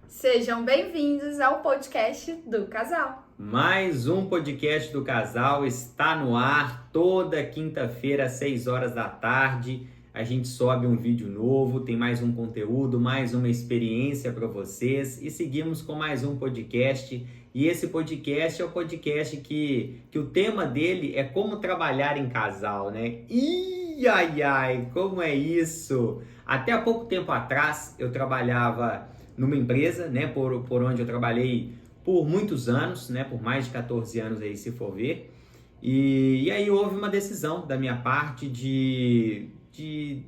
Sejam bem-vindos ao podcast do casal. Mais um podcast do casal está no ar toda quinta-feira às 6 horas da tarde. A gente sobe um vídeo novo, tem mais um conteúdo, mais uma experiência para vocês e seguimos com mais um podcast. E esse podcast é o podcast que o tema dele é como trabalhar em casal, né? Ai, como é isso? Até há pouco tempo atrás eu trabalhava numa empresa, né, por onde eu trabalhei por muitos anos, né, por mais de 14 anos aí, se for ver. E aí houve uma decisão da minha parte de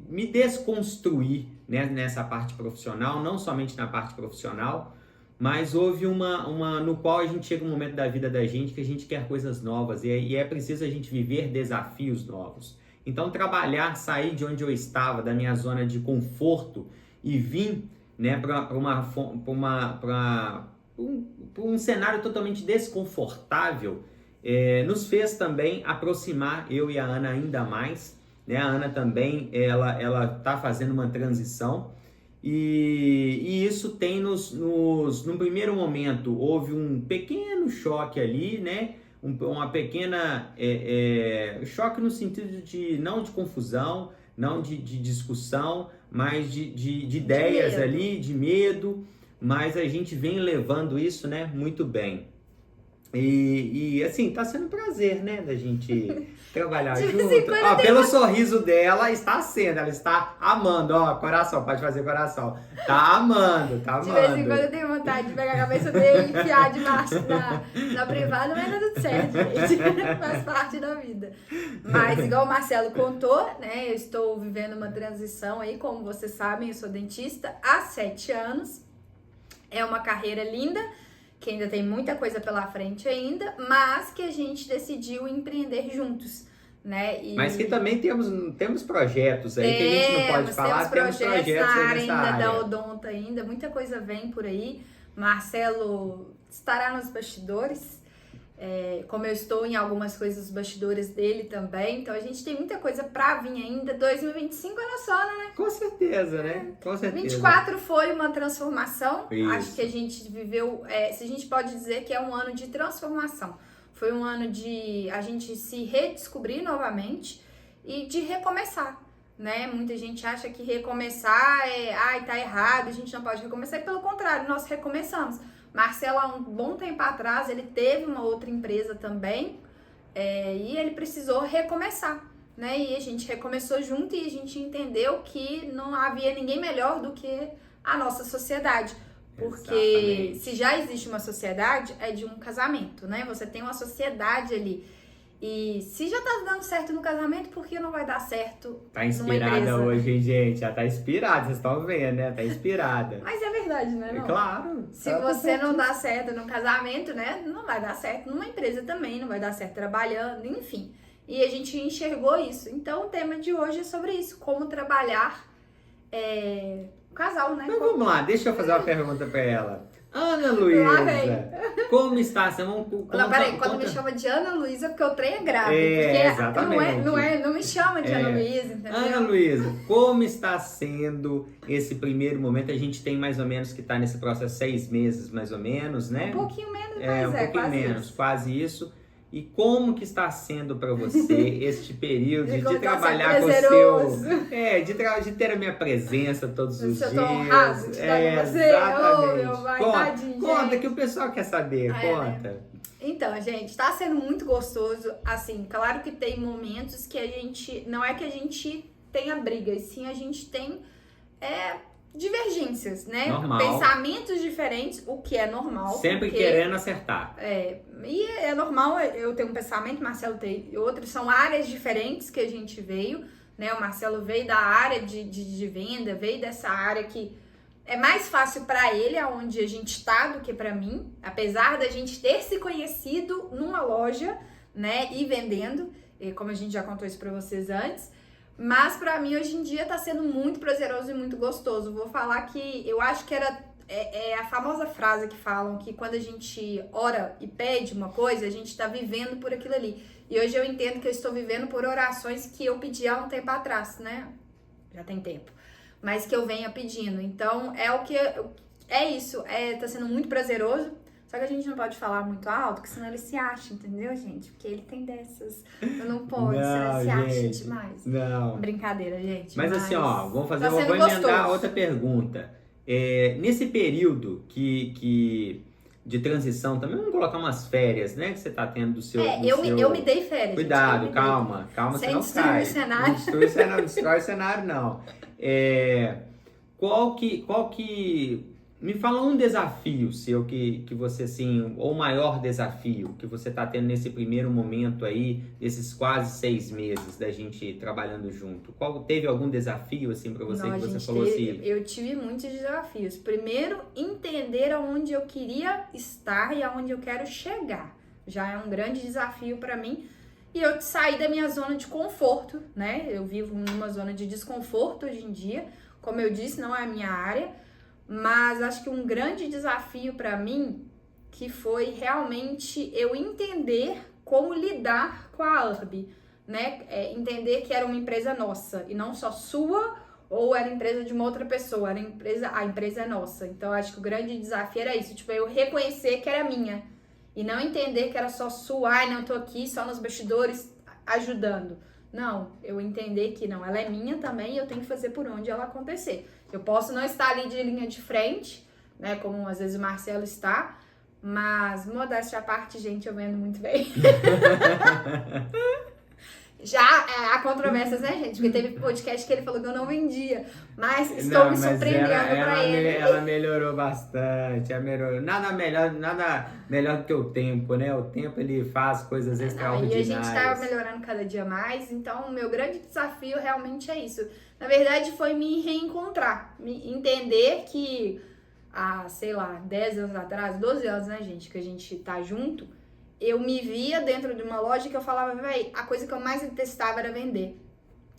me desconstruir, né, nessa parte profissional, não somente na parte profissional, mas houve uma no qual a gente chega um momento da vida da gente que a gente quer coisas novas e é preciso a gente viver desafios novos. Então sair de onde eu estava, da minha zona de conforto e vir, né, para um cenário totalmente desconfortável, nos fez também aproximar eu e a Ana ainda mais, né? A Ana também, ela tá fazendo uma transição e isso tem no primeiro momento, houve um pequeno choque ali, né? Uma pequena choque no sentido de não de confusão, não de discussão, mas de ideias ali, de medo, mas a gente vem levando isso, né, muito bem. E assim, tá sendo um prazer, né, da gente trabalhar junto. Ó, pelo sorriso dela, ela está amando, ó, coração, pode fazer coração. Tá amando. De vez em quando eu tenho vontade de pegar a cabeça dele e enfiar debaixo na privada, mas tá tudo certo, gente. Faz parte da vida. Mas, igual o Marcelo contou, né, eu estou vivendo uma transição aí, como vocês sabem, eu sou dentista há 7 anos. É uma carreira linda, que ainda tem muita coisa pela frente ainda, mas que a gente decidiu empreender juntos, né? Mas que também temos projetos aí que a gente não pode falar, temos projetos na área nessa ainda área. Da odonta ainda, muita coisa vem por aí. Marcelo estará nos bastidores, como eu estou em algumas coisas dos bastidores dele também, então a gente tem muita coisa pra vir ainda. 2025 era só, né? Com certeza, né? Com certeza. 24 foi uma transformação. Isso. Acho que a gente viveu, se a gente pode dizer que é um ano de transformação. Foi um ano de a gente se redescobrir novamente e de recomeçar, né? Muita gente acha que recomeçar tá errado, a gente não pode recomeçar. E pelo contrário, nós recomeçamos. Marcelo, há um bom tempo atrás, ele teve uma outra empresa também, e ele precisou recomeçar, né? E a gente recomeçou junto e a gente entendeu que não havia ninguém melhor do que a nossa sociedade. Porque Exatamente. se já existe uma sociedade, é de um casamento, né? Você tem uma sociedade ali. E se já tá dando certo no casamento, por que não vai dar certo Tá numa empresa? inspirada hoje, hein, gente? Já tá inspirada, vocês estão vendo, né? Tá inspirada. Mas é verdade, né? Não? Claro. Se você não dá certo no casamento, né? Não vai dar certo numa empresa também, não vai dar certo trabalhando, enfim. E a gente enxergou isso. Então, o tema de hoje é sobre isso. Como trabalhar o casal, né? Então vamos lá, deixa eu fazer uma pergunta pra ela. Ana Luísa, como está? Quando me chama de Ana Luísa, porque o trem é grave. Exatamente. Não me chama de Ana Luísa, entendeu? Ana Luísa, como está sendo esse primeiro momento? A gente tem mais ou menos que tá nesse processo 6 meses, mais ou menos, né? Um pouquinho menos, mas quase isso. E como que está sendo para você este período de trabalhar com o seu... de ter a minha presença todos os dias. Eu tô honrado de estar com você. Exatamente. Conta que o pessoal quer saber, conta. Né? Então, gente, tá sendo muito gostoso. Assim, claro que tem momentos que a gente... Não é que a gente tenha brigas, sim a gente tem... divergências, né? Normal. Pensamentos diferentes, o que é normal. Sempre querendo acertar. E é normal eu ter um pensamento, Marcelo tem outros, são áreas diferentes que a gente veio, né? O Marcelo veio da área de venda, veio dessa área que é mais fácil para ele, aonde a gente tá, do que para mim, apesar da gente ter se conhecido numa loja, né? E vendendo, como a gente já contou isso para vocês antes. Mas pra mim hoje em dia tá sendo muito prazeroso e muito gostoso. Vou falar que eu acho que era a famosa frase que falam que quando a gente ora e pede uma coisa, a gente tá vivendo por aquilo ali. E hoje eu entendo que eu estou vivendo por orações que eu pedi há um tempo atrás, né? Já tem tempo. Mas que eu venha pedindo. Então é o que é isso, tá sendo muito prazeroso. Só que a gente não pode falar muito alto, porque senão ele se acha, entendeu, gente? Porque ele tem dessas. Eu não posso, senão ele se acha demais. Não. Brincadeira, gente. Mas assim, ó, vou tá sendo emendar gostoso. outra pergunta. Nesse período de transição, também vamos colocar umas férias, né? Que você tá tendo do seu. Eu me dei férias. Cuidado, gente, calma, sem não destruir cai. o cenário. Não destrói o cenário, não. Qual que. Me fala um desafio seu que você, assim, ou o maior desafio que você tá tendo nesse primeiro momento aí, desses quase 6 meses da gente trabalhando junto. Teve algum desafio, assim, pra você, que você falou assim? Eu tive muitos desafios. Primeiro, entender aonde eu queria estar e aonde eu quero chegar. Já é um grande desafio pra mim. E eu saí da minha zona de conforto, né? Eu vivo numa zona de desconforto hoje em dia. Como eu disse, não é a minha área. Mas acho que um grande desafio para mim que foi realmente eu entender como lidar com a URB, né? Entender que era uma empresa nossa e não só sua ou era empresa de uma outra pessoa, a empresa é nossa. Então acho que o grande desafio era isso, tipo, eu reconhecer que era minha e não entender que era só sua, ai, não tô aqui só nos bastidores ajudando. Não, eu entender que não, ela é minha também e eu tenho que fazer por onde ela acontecer. Eu posso não estar ali de linha de frente, né, como às vezes o Marcelo está, mas modéstia à parte, gente, eu vendo muito bem. Já há controvérsias, né, gente? Porque teve podcast que ele falou que eu não vendia, mas estou me surpreendendo pra ele. Ela melhorou bastante, nada melhor do que o tempo, né? O tempo, ele faz coisas extraordinárias. E a gente tá melhorando cada dia mais, então o meu grande desafio realmente é isso. Na verdade, foi me reencontrar, me entender que há, sei lá, 10 anos atrás, 12 anos, né, gente, que a gente tá junto, eu me via dentro de uma loja que eu falava, véi, a coisa que eu mais detestava era vender.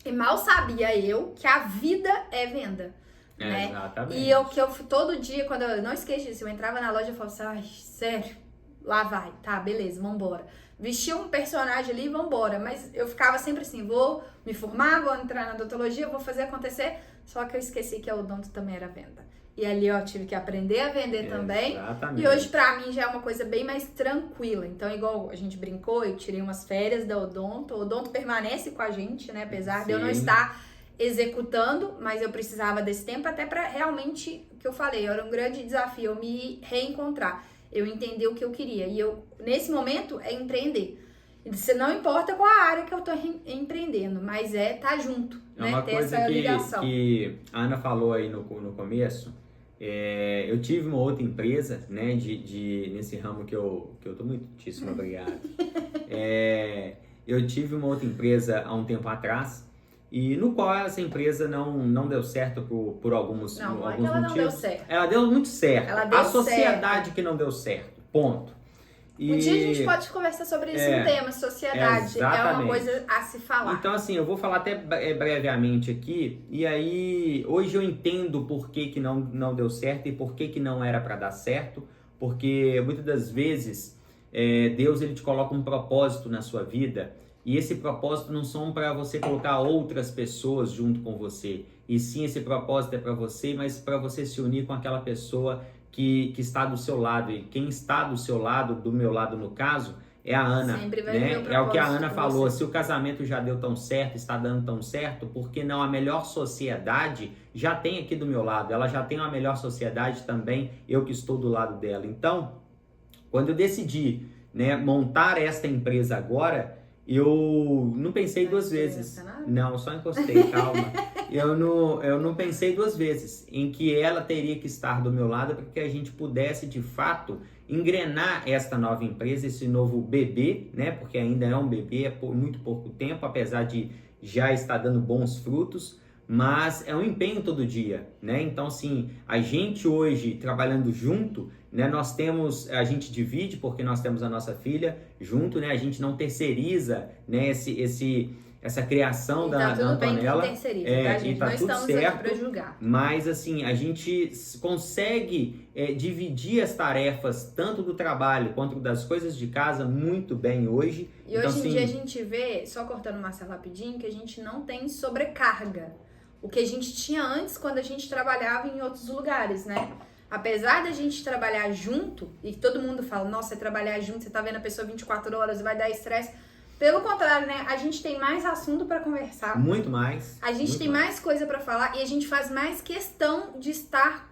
E mal sabia eu que a vida é venda, né? Exatamente. E eu todo dia, quando eu não esqueço disso, eu entrava na loja e falava assim, ai, sério, lá vai, tá, beleza, vambora. Vestia um personagem ali, vambora. Mas eu ficava sempre assim, vou me formar, vou entrar na odontologia, vou fazer acontecer. Só que eu esqueci que a odonto também era venda. E ali eu tive que aprender a vender também. Exatamente. E hoje pra mim já é uma coisa bem mais tranquila. Então, igual a gente brincou, eu tirei umas férias da odonto. O odonto permanece com a gente, né? Apesar de eu não estar executando, mas eu precisava desse tempo até pra realmente, o que eu falei, era um grande desafio, eu me reencontrar. Eu entendi o que eu queria. E eu, nesse momento, é empreender. Você não importa qual a área que eu tô empreendendo, mas tá junto, né? Uma ter coisa essa ligação. que a Ana falou aí no começo, eu tive uma outra empresa, né, nesse ramo que eu tô muitíssimo obrigado. Eu tive uma outra empresa há um tempo atrás, e no qual essa empresa não deu certo por alguns Não, alguns é que ela motivos. Não deu certo. Ela deu muito certo. Ela deu a sociedade certo. que não deu certo. Ponto. Um dia a gente pode conversar sobre isso no tema, sociedade. Exatamente. É uma coisa a se falar. Então, assim, eu vou falar até brevemente aqui, e aí hoje eu entendo por que não deu certo e por que não era para dar certo, porque muitas das vezes Deus, ele te coloca um propósito na sua vida, e esse propósito não são para você colocar outras pessoas junto com você, e sim esse propósito é para você, mas para você se unir com aquela pessoa que está do seu lado. E quem está do seu lado, do meu lado no caso, é a Ana. Sempre vai né? ver o propósito É o que a Ana com falou. você. Se o casamento já deu tão certo, está dando tão certo, por que não a melhor sociedade já tem aqui do meu lado? Ela já tem uma melhor sociedade também, eu que estou do lado dela. Então, quando eu decidi, né, montar esta empresa agora, eu não pensei duas vezes. Não, só encostei, calma. Eu não pensei duas vezes em que ela teria que estar do meu lado para que a gente pudesse, de fato, engrenar esta nova empresa, esse novo bebê, né? Porque ainda é um bebê, é por muito pouco tempo, apesar de já estar dando bons frutos, mas é um empenho todo dia, né? Então, assim, a gente hoje trabalhando junto, né? A gente divide porque nós temos a nossa filha junto, né? A gente não terceiriza, né? Essa criação da Antonella. Tá gente? Tá não tudo estamos certo, aqui para julgar. Mas assim, a gente consegue dividir as tarefas, tanto do trabalho quanto das coisas de casa, muito bem hoje. E então, hoje em assim, dia a gente vê, só cortando o Marcelo rapidinho, que a gente não tem sobrecarga. O que a gente tinha antes quando a gente trabalhava em outros lugares, né? apesar da gente trabalhar junto, e todo mundo fala, nossa, é trabalhar junto, você tá vendo a pessoa 24 horas, vai dar estresse. Pelo contrário, né? A gente tem mais assunto pra conversar. Muito mais. A gente tem mais coisa pra falar e a gente faz mais questão de estar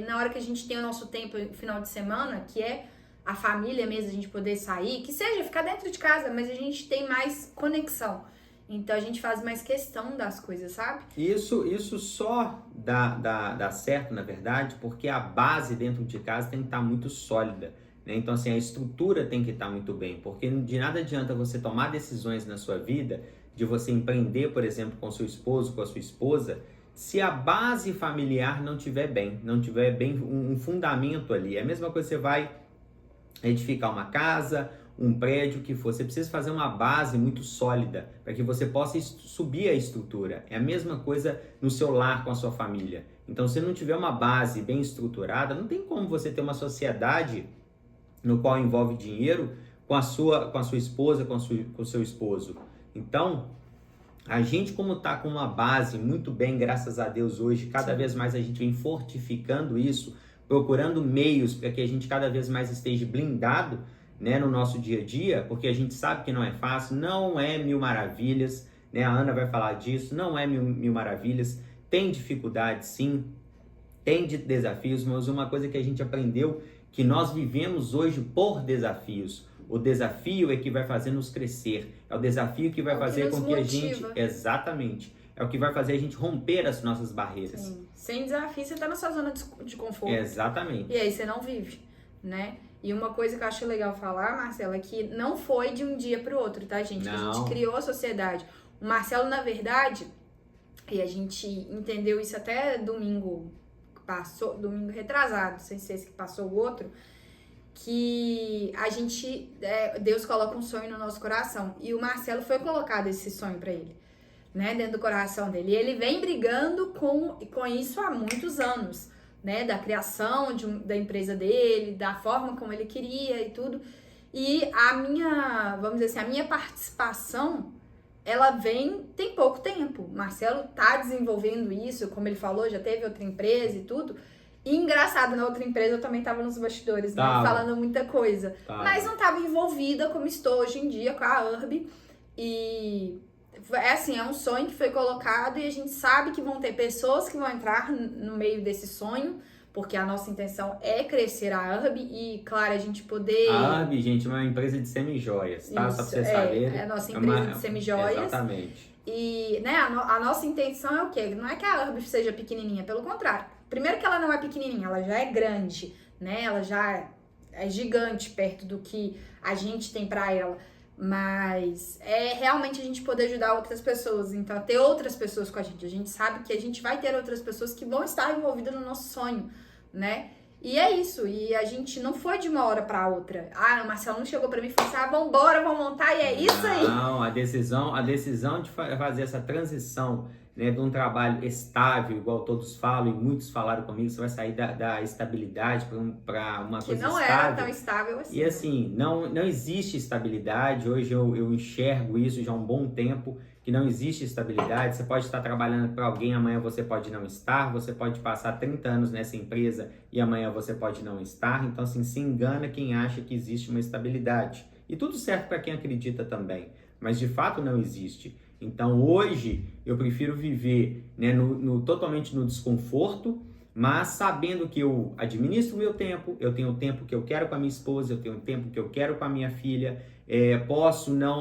na hora que a gente tem o nosso tempo, final de semana, que é a família mesmo, a gente poder sair, que seja ficar dentro de casa, mas a gente tem mais conexão. Então a gente faz mais questão das coisas, sabe? Isso só dá certo, na verdade, porque a base dentro de casa tem que estar muito sólida, né? Então, assim, a estrutura tem que estar muito bem, porque de nada adianta você tomar decisões na sua vida, de você empreender, por exemplo, com seu esposo, com a sua esposa, se a base familiar não tiver bem, um fundamento ali. É a mesma coisa que você vai edificar uma casa, um prédio, que for. Você precisa fazer uma base muito sólida para que você possa subir a estrutura. É a mesma coisa no seu lar com a sua família. Então, se não tiver uma base bem estruturada, não tem como você ter uma sociedade no qual envolve dinheiro com a sua esposa, com o seu esposo. Então, a gente, como está com uma base muito bem, graças a Deus, hoje, cada vez mais a gente vem fortificando isso, procurando meios para que a gente cada vez mais esteja blindado, né, no nosso dia a dia, porque a gente sabe que não é fácil, não é mil maravilhas, né? A Ana vai falar disso, não é mil maravilhas, tem dificuldades sim, tem desafios, mas uma coisa que a gente aprendeu, que nós vivemos hoje por desafios. O desafio é que vai fazer nos crescer, é o desafio que vai fazer com que a gente... Exatamente. É o que vai fazer a gente romper as nossas barreiras. Sim. Sem desafio, você tá na sua zona de conforto. Exatamente. E aí você não vive, né? E uma coisa que eu acho legal falar, Marcelo, é que não foi de um dia pro outro, tá, gente? Não. A gente criou a sociedade. O Marcelo, na verdade, e a gente entendeu isso até domingo retrasado, não sei se esse que passou o outro, que a gente, Deus coloca um sonho no nosso coração. E o Marcelo foi colocado esse sonho pra ele, né? Dentro do coração dele. E ele vem brigando com isso há muitos anos, né, da criação da empresa dele, da forma como ele queria e tudo. E vamos dizer assim, a minha participação, ela tem pouco tempo. Marcelo tá desenvolvendo isso, como ele falou, já teve outra empresa e tudo. E engraçado, na outra empresa eu também tava nos bastidores, né, falando muita coisa. Mas não tava envolvida como estou hoje em dia com a Urb. E é um sonho que foi colocado e a gente sabe que vão ter pessoas que vão entrar no meio desse sonho, porque a nossa intenção é crescer a Urb e, claro, a gente poder... A Urb, gente, é uma empresa de semijoias, tá? Só pra vocês saberem. É a nossa empresa de semijoias. Exatamente. E, né, a nossa intenção é o quê? Não é que a Urb seja pequenininha, pelo contrário. Primeiro que ela não é pequenininha, ela já é grande, né? Ela já é gigante perto do que a gente tem pra ela. Mas é realmente a gente poder ajudar outras pessoas, então ter outras pessoas com a gente. A gente sabe que a gente vai ter outras pessoas que vão estar envolvidas no nosso sonho, né? E é isso, e a gente não foi de uma hora pra outra. O Marcelo não chegou pra mim e falou assim, vambora, vamos montar, e é isso aí. Não, a decisão de fazer essa transição, né, de um trabalho estável, igual todos falam, e muitos falaram comigo, você vai sair da estabilidade para uma coisa estável. Que não era tão estável assim. E assim, não existe estabilidade, hoje eu enxergo isso já há um bom tempo, que não existe estabilidade. Você pode estar trabalhando para alguém, amanhã você pode não estar, você pode passar 30 anos nessa empresa e amanhã você pode não estar. Então, assim, se engana quem acha que existe uma estabilidade. E tudo certo para quem acredita também, mas de fato não existe. Então, hoje, eu prefiro viver, né, totalmente no desconforto, mas sabendo que eu administro o meu tempo, eu tenho o tempo que eu quero com a minha esposa, eu tenho o tempo que eu quero com a minha filha,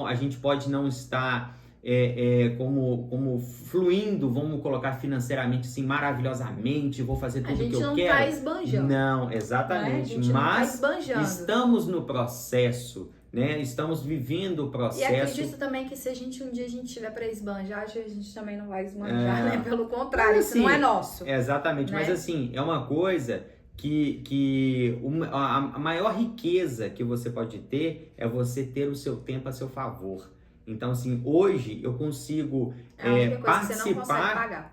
a gente pode não estar como fluindo, vamos colocar financeiramente assim, maravilhosamente, vou fazer tudo o que eu quero. A gente não tá esbanjando. Não, exatamente, mas estamos no processo, né? Estamos vivendo o processo. E acredito também que se a gente um dia tiver para esbanjar, a gente também não vai esbanjar, né? Pelo contrário, isso não é nosso. Exatamente, né? Mas assim, é uma coisa que a maior riqueza que você pode ter é você ter o seu tempo a seu favor. Então, assim, hoje eu consigo participar.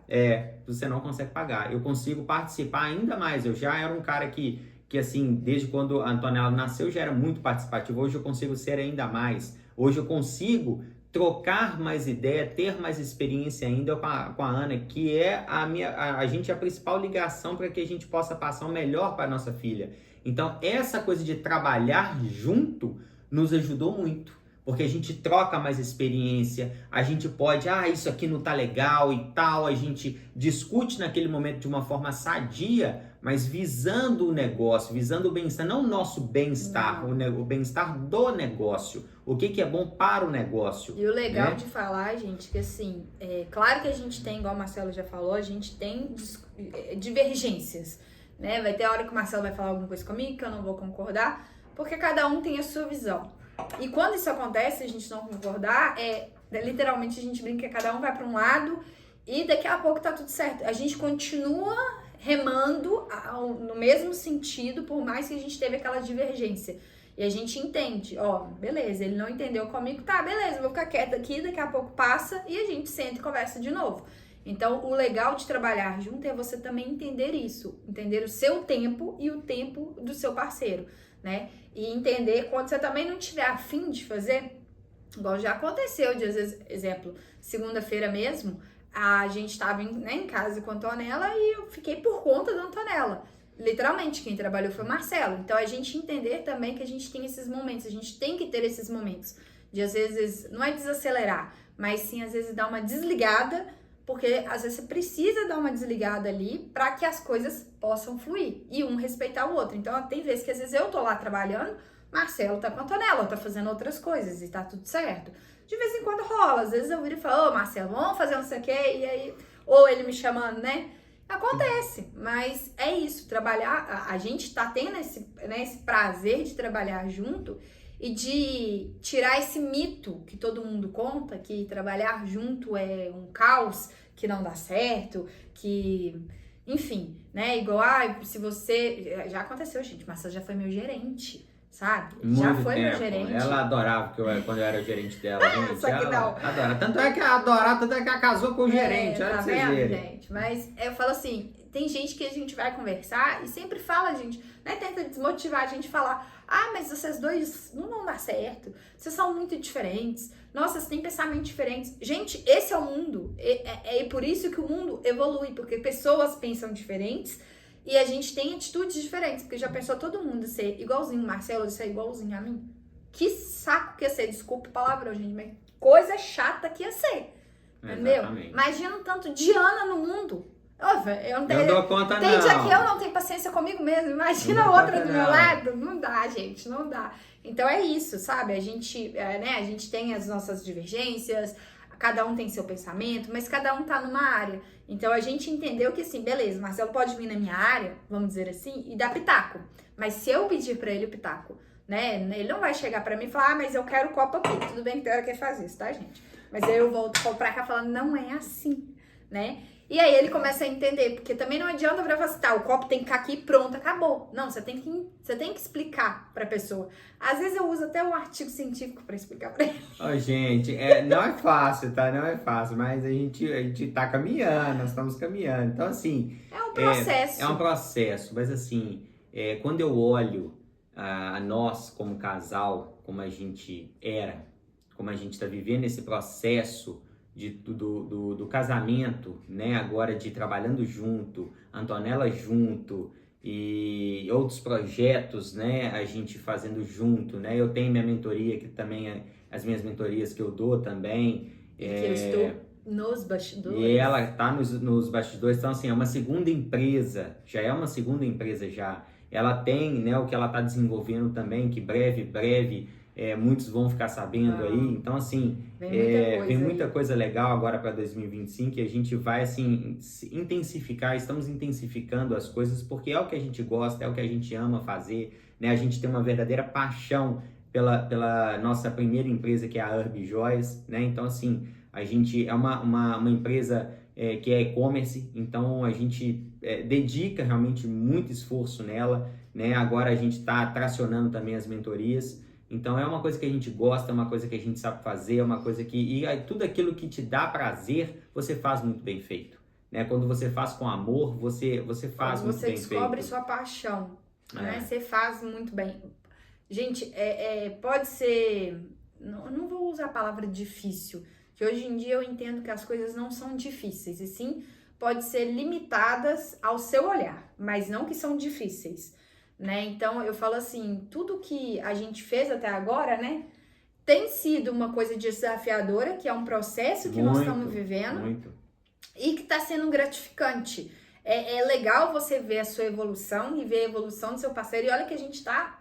Você não consegue pagar. Eu consigo participar ainda mais. Eu já era um cara que assim, desde quando a Antonella nasceu, já era muito participativo. Hoje eu consigo ser ainda mais. Hoje eu consigo trocar mais ideia, ter mais experiência ainda com a Ana, que é a gente a principal ligação para que a gente possa passar o melhor para nossa filha. Então, essa coisa de trabalhar junto nos ajudou muito, porque a gente troca mais experiência, a gente pode, isso aqui não tá legal e tal, a gente discute naquele momento de uma forma sadia, mas visando o negócio, visando o bem-estar, não o nosso bem-estar, o bem-estar do negócio, o que é bom para o negócio. E o legal de falar, gente, que assim, claro que a gente tem, igual o Marcelo já falou, a gente tem divergências, né? Vai ter hora que o Marcelo vai falar alguma coisa comigo que eu não vou concordar, porque cada um tem a sua visão. E quando isso acontece, a gente não concordar, literalmente a gente brinca que cada um vai para um lado e daqui a pouco tá tudo certo. A gente continua remando no mesmo sentido, por mais que a gente teve aquela divergência. E a gente entende, beleza, ele não entendeu comigo, tá, beleza, eu vou ficar quieta aqui, daqui a pouco passa e a gente senta e conversa de novo. Então, o legal de trabalhar junto é você também entender isso, entender o seu tempo e o tempo do seu parceiro, né? E entender quando você também não tiver a fim de fazer, igual já aconteceu, de às vezes, exemplo, segunda-feira mesmo, a gente estava em casa com a Antonella e eu fiquei por conta da Antonella. Literalmente, quem trabalhou foi o Marcelo. Então, a gente entender também que a gente tem esses momentos, a gente tem que ter esses momentos de, às vezes, não é desacelerar, mas sim, às vezes, dar uma desligada, porque, às vezes, você precisa dar uma desligada ali para que as coisas possam fluir e um respeitar o outro. Então, tem vezes que, às vezes, eu tô lá trabalhando, Marcelo tá com a Antonella, tá fazendo outras coisas e tá tudo certo. De vez em quando rola, às vezes eu viro e falo, Marcelo, vamos fazer não sei o quê, e aí, ou ele me chamando, né? Acontece, mas é isso, trabalhar, a gente tá tendo esse prazer de trabalhar junto e de tirar esse mito que todo mundo conta, que trabalhar junto é um caos, que não dá certo, que, enfim, né, igual, se você, já aconteceu, gente, mas você já foi meu gerente, sabe? Muito já foi tempo. meu gerente. Ela adorava quando eu era o gerente dela, gente. Só que não. Adora. Tanto é que ela adorava, tanto é que ela casou com o gerente. Olha tá pra vocês vendo, verem. gente? Mas eu falo assim, tem gente que a gente vai conversar e sempre fala, gente, né? Tenta desmotivar a gente a falar, mas vocês dois não vão dar certo, vocês são muito diferentes, nossa, vocês têm pensamentos diferentes. Gente, esse é o mundo. É por isso que o mundo evolui, porque pessoas pensam diferentes. E a gente tem atitudes diferentes, porque já pensou todo mundo ser igualzinho o Marcelo, ser igualzinho a mim? Que saco que ia ser, desculpa o palavrão, gente, mas coisa chata que ia ser, entendeu? Exatamente. Imagina um tanto de Ana no mundo. Eu não tenho, dou conta, tem não. dia que eu não tenho paciência comigo mesmo, imagina Não outra conta, do meu não. lado. Não dá, gente, não dá. Então é isso, sabe? A gente tem as nossas divergências, cada um tem seu pensamento, mas cada um tá numa área. Então a gente entendeu que assim, beleza, Marcelo pode vir na minha área, vamos dizer assim, e dar pitaco. Mas se eu pedir pra ele o pitaco, né, ele não vai chegar pra mim e falar, mas eu quero copo aqui. Tudo bem que tem hora que ele faz isso, tá, gente? Mas aí eu volto pra cá falando, não é assim, né? E aí ele começa a entender, porque também não adianta pra falar assim, o copo tem que ficar aqui, pronto, acabou. Não, você tem que explicar pra pessoa. Às vezes eu uso até um artigo científico pra explicar pra ele. Gente, não é fácil, tá? Não é fácil, mas a gente tá caminhando, nós estamos caminhando. Então, assim... É um processo. É um processo, mas assim, quando eu olho a nós como casal, como a gente era, como a gente tá vivendo esse processo do casamento, né? Agora de trabalhando junto, Antonella junto e outros projetos, né? A gente fazendo junto, né? Eu tenho minha mentoria, que também as minhas mentorias que eu dou também. Que eu estou nos bastidores. E ela tá nos bastidores, então assim, é uma segunda empresa, já é uma segunda empresa já. Ela tem, né, o que ela tá desenvolvendo também, que breve, muitos vão ficar sabendo aí. Então, assim, vem muita coisa legal agora para 2025 e a gente vai, assim, estamos intensificando as coisas porque é o que a gente gosta, é o que a gente ama fazer, né? A gente tem uma verdadeira paixão pela nossa primeira empresa, que é a Herb Joias, né? Então, assim, a gente é uma empresa que é e-commerce, então a gente dedica realmente muito esforço nela, né? Agora a gente está tracionando também as mentorias. Então é uma coisa que a gente gosta, é uma coisa que a gente sabe fazer, é uma coisa que... E tudo aquilo que te dá prazer, você faz muito bem feito, né? Quando você faz com amor, você faz muito bem feito. Você descobre sua paixão, né? Você faz muito bem. Gente, pode ser não vou usar a palavra difícil, que hoje em dia eu entendo que as coisas não são difíceis, e sim pode ser limitadas ao seu olhar, mas não que são difíceis, né? Então eu falo assim, tudo que a gente fez até agora, né, tem sido uma coisa desafiadora, que é um processo que nós estamos vivendo, e que está sendo gratificante. É legal você ver a sua evolução e ver a evolução do seu parceiro, e olha que a gente tá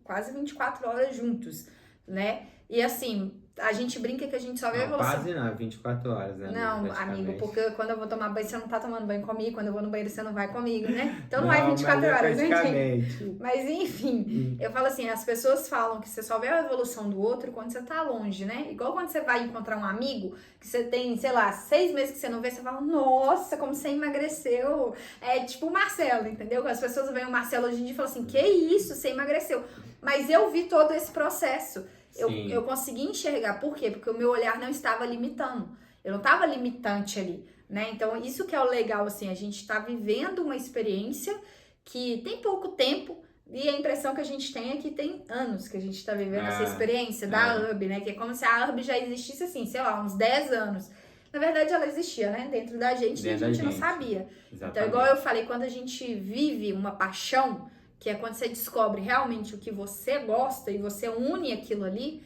quase 24 horas juntos, né? E assim, a gente brinca que a gente só vê a evolução. Quase não, 24 horas, né? Não, amigo, porque quando eu vou tomar banho, você não tá tomando banho comigo, quando eu vou no banheiro, você não vai comigo, né? Então não é 24 horas, né? Mas enfim, eu falo assim, as pessoas falam que você só vê a evolução do outro quando você tá longe, né? Igual quando você vai encontrar um amigo, que você tem, sei lá, 6 meses que você não vê, você fala, nossa, como você emagreceu. É tipo o Marcelo, entendeu? As pessoas veem o Marcelo hoje em dia e falam assim, que isso, você emagreceu. Mas eu vi todo esse processo. Eu consegui enxergar. Por quê? Porque o meu olhar não estava limitando. Eu não estava limitante ali, né? Então, isso que é o legal, assim, a gente está vivendo uma experiência que tem pouco tempo, e a impressão que a gente tem é que tem anos que a gente está vivendo essa experiência da URB, né? Que é como se a URB já existisse, assim, sei lá, uns 10 anos. Na verdade, ela existia, né? Dentro da gente, e a gente não sabia. Exatamente. Então, igual eu falei, quando a gente vive uma paixão, que é quando você descobre realmente o que você gosta e você une aquilo ali,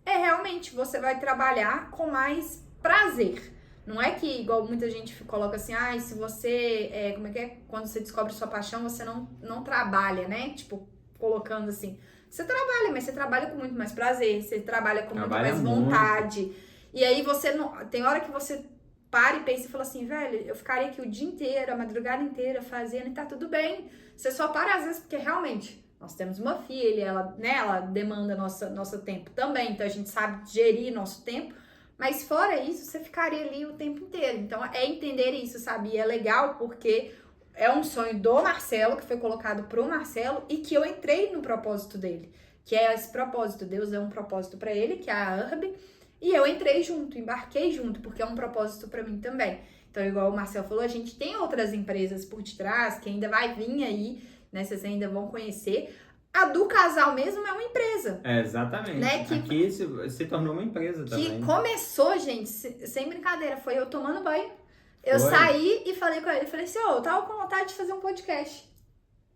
realmente você vai trabalhar com mais prazer. Não é que, igual muita gente coloca assim, se você, como é que é? Quando você descobre sua paixão, você não trabalha, né? Tipo, colocando assim, você trabalha, mas você trabalha com muito mais prazer, você trabalha com muito mais vontade. E aí você não, tem hora que você para e pensa e fala assim, velho, eu ficaria aqui o dia inteiro, a madrugada inteira fazendo e tá tudo bem. Você só para às vezes porque realmente nós temos uma filha, ela demanda nosso tempo também, então a gente sabe gerir nosso tempo, mas fora isso, você ficaria ali o tempo inteiro. Então é entender isso, sabe? E é legal porque é um sonho do Marcelo, que foi colocado pro Marcelo e que eu entrei no propósito dele, que é esse propósito. Deus deu um propósito para ele, que é a URB, e eu entrei junto, embarquei junto, porque é um propósito para mim também. Então, igual o Marcelo falou, a gente tem outras empresas por detrás que ainda vai vir aí, né? Vocês ainda vão conhecer. A do casal mesmo é uma empresa. Exatamente. Né? Aqui se tornou uma empresa também. Que começou, gente, sem brincadeira, foi eu tomando banho. Eu saí e falei com ele, falei assim, eu tava com vontade de fazer um podcast.